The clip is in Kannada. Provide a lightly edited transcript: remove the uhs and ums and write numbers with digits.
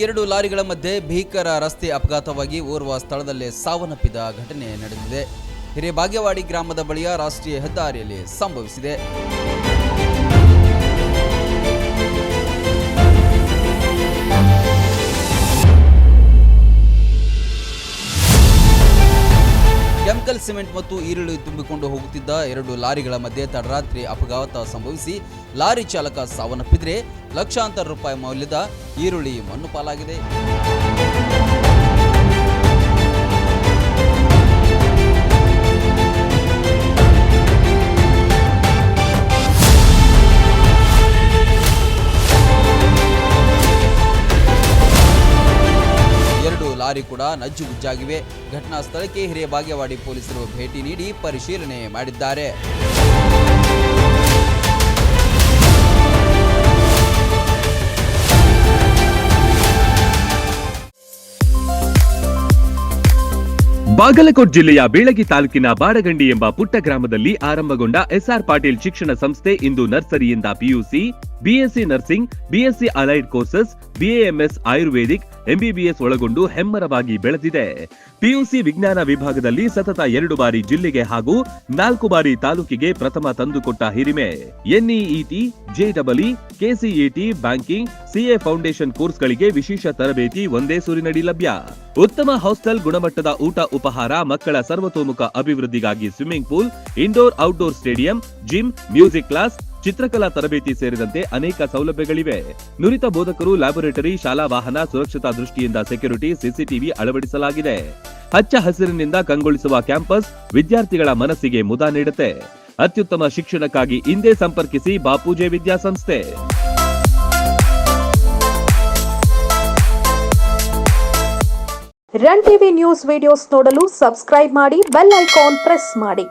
ಎರಡು ಲಾರಿಗಳ ಮಧ್ಯೆ ಭೀಕರ ರಸ್ತೆ ಅಪಘಾತವಾಗಿ ಓರ್ವ ಸ್ಥಳದಲ್ಲೇ ಸಾವನ್ನಪ್ಪಿದ ಘಟನೆ ನಡೆದಿದೆ. ಹಿರೇಬಾಗೇವಾಡಿ ಗ್ರಾಮದ ಬಳಿಯ ರಾಷ್ಟ್ರೀಯ ಹೆದ್ದಾರಿಯಲ್ಲಿ ಸಂಭವಿಸಿದೆ. ಕೆಮಿಕಲ್ ಸಿಮೆಂಟ್ ಮತ್ತು ಈರುಳ್ಳಿ ತುಂಬಿಕೊಂಡು ಹೋಗುತ್ತಿದ್ದ ಎರಡು ಲಾರಿಗಳ ಮಧ್ಯೆ ತಡರಾತ್ರಿ ಅಪಘಾತ ಸಂಭವಿಸಿ ಲಾರಿ ಚಾಲಕ ಸಾವನ್ನಪ್ಪಿದರೆ ಲಕ್ಷಾಂತರ ರೂಪಾಯಿ ಮೌಲ್ಯದ ಈರುಳ್ಳಿ ಮಣ್ಣು ಪಾಲಾಗಿದೆ. ಲಾರಿ ಕೂಡ ನಜ್ಜುಗುಜ್ಜಾಗಿವೆ. ಘಟನಾ ಸ್ಥಳಕ್ಕೆ ಹಿರೇಬಾಗೇವಾಡಿ ಪೊಲೀಸರು ಭೇಟಿ ನೀಡಿ ಪರಿಶೀಲನೆ ಮಾಡಿದ್ದಾರೆ. ಬಾಗಲಕೋಟ್ ಜಿಲ್ಲೆಯ ಬೀಳಗಿ ತಾಲೂಕಿನ ಬಾಡಗಂಡಿ ಎಂಬ ಪುಟ್ಟ ಗ್ರಾಮದಲ್ಲಿ ಆರಂಭಗೊಂಡ ಎಸ್ಆರ್ ಪಾಟೀಲ್ ಶಿಕ್ಷಣ ಸಂಸ್ಥೆ ಇಂದು ನರ್ಸರಿಯಿಂದ PUC, BSc nursing, BSc allied courses, BAMS Ayurvedic, MBBS ಒಳಗೊಂಡು ಹೆಮ್ಮರವಾಗಿ ಬೆಳೆದಿದೆ. ಪಿಯುಸಿ ವಿಜ್ಞಾನ ವಿಭಾಗದಲ್ಲಿ ಸತತ 2 ಬಾರಿ ಜಿಲ್ಲೆಗೆ ಹಾಗೂ 4 ಬಾರಿ ತಾಲೂಕಿಗೆ ಪ್ರಥಮ ತಂದುಕೊಟ್ಟ ಹಿರಿಮೆ. NEET, JEE, KCET, banking, CA foundation ಕೋರ್ಸ್ಗಳಿಗೆ ವಿಶೇಷ ತರಬೇತಿ ಒಂದೇ ಸೂರಿನಡಿ ಲಭ್ಯ. ಉತ್ತಮ ಹಾಸ್ಟೆಲ್, ಗುಣಮಟ್ಟದ ಊಟ ಉಪಹಾರ, ಮಕ್ಕಳ ಸರ್ವತೋಮುಖ ಅಭಿವೃದ್ಧಿಗಾಗಿ swimming pool, indoor outdoor stadium, gym, music class, ಚಿತ್ರಕಲಾ ತರಬೇತಿ ಸೇರಿದಂತೆ ಅನೇಕ ಸೌಲಭ್ಯಗಳಿವೆ. ನುರಿತ ಬೋಧಕರು, ಲ್ಯಾಬೊರೇಟರಿ, ಶಾಲಾ ವಾಹನ, ಸುರಕ್ಷತಾ ದೃಷ್ಟಿಯಿಂದ ಸೆಕ್ಯೂರಿಟಿ, ಸಿಸಿಟಿವಿ ಅಳವಡಿಸಲಾಗಿದೆ. ಹಚ್ಚ ಹಸಿರಿನಿಂದ ಕಂಗೊಳಿಸುವ ಕ್ಯಾಂಪಸ್ ವಿದ್ಯಾರ್ಥಿಗಳ ಮನಸ್ಸಿಗೆ ಮುದ ನೀಡುತ್ತೆ. ಅತ್ಯುತ್ತಮ ಶಿಕ್ಷಣಕ್ಕಾಗಿ ಇಂದೇ ಸಂಪರ್ಕಿಸಿ ಬಾಪೂಜೆ ವಿದ್ಯಾಸಂಸ್ಥೆ. ರನ್ ಟಿವಿ ನ್ಯೂಸ್ ವಿಡಿಯೋಸ್ ನೋಡಲು ಸಬ್ಸ್ಕ್ರೈಬ್ ಮಾಡಿ, ಬೆಲ್ ಐಕಾನ್ ಪ್ರೆಸ್ ಮಾಡಿ.